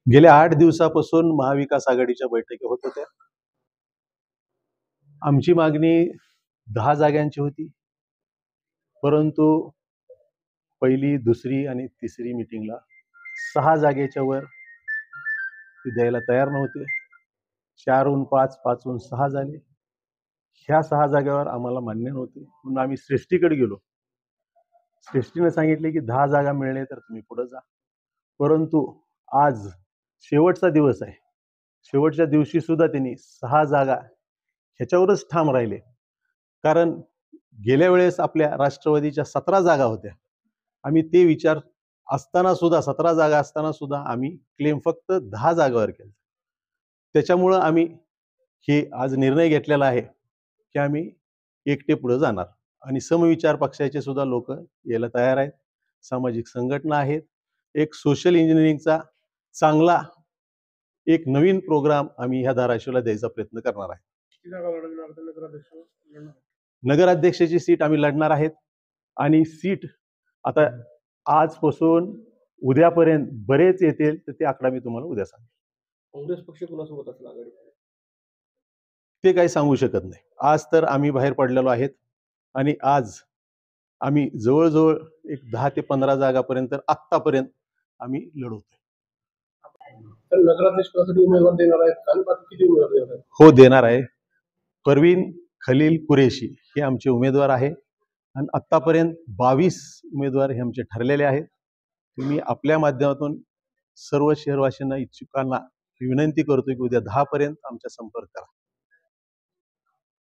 गेल्या 8 दिवसापासून महाविकास आघाडीच्या बैठकी होत होत्या. आमची मागणी 10 जागांची होती, परंतु पहिली, दुसरी आणि तिसरी मीटिंगला 6 जागेच्या वर ते द्यायला तयार नव्हते. 4हून 5, 5हून 6 झाले. ह्या 6 जागेवर आम्हाला मान्य नव्हते, म्हणून आम्ही श्रेष्ठीकडे गेलो. श्रेष्ठीने सांगितले की 10 जागा मिळणे तर तुम्ही पुढे जा. परंतु आज शेवटचा दिवस आहे. शेवटच्या दिवशी सुद्धा त्यांनी 6 जागा ह्याच्यावरच ठाम राहिले. कारण गेल्या वेळेस आपल्या राष्ट्रवादीच्या 17 जागा होत्या. आम्ही ते विचार असताना सुद्धा 17 जागा असताना सुद्धा आम्ही क्लेम फक्त 10 जागावर केला. त्याच्यामुळं आम्ही हे आज निर्णय घेतलेला आहे की आम्ही एकटे पुढे जाणार आणि समविचार पक्षाचे सुद्धा लोक यायला तयार आहेत. सामाजिक संघटना आहेत. एक सोशल इंजिनिअरिंगचा चांगला एक नवीन प्रोग्राम आम्ही ह्या धाराशिवला द्यायचा प्रयत्न करणार आहे. नगराध्यक्षाची सीट आम्ही लढणार आहेत आणि सीट आता आजपासून उद्यापर्यंत बरेच येतील, तर ते आकडा मी तुम्हाला उद्या सांगेन. काँग्रेस पक्ष कोणासोबत असेल आघाडी ते काही सांगू शकत नाही. आज तर आम्ही बाहेर पडलेलो आहेत आणि आज आम्ही जवळजवळ एक 10 ते 15 जागापर्यंत आत्तापर्यंत आम्ही लढवतोय. तर नगराध्यक्षपदासाठी उमेदवार देणार आहेत आणि बाकी किती उमेदवार देणार आहेत? हो, देणार आहे. परवीन खलील कुरेशी हे आमचे उमेदवार आहे आणि आत्तापर्यंत 22 उमेदवार हे आमचे ठरलेले आहेत. तुम्ही आपल्या माध्यमातून सर्व शहरवासीयांना, इच्छुकांना विनंती करतो की उद्या 10 पर्यंत आमचा संपर्क करा.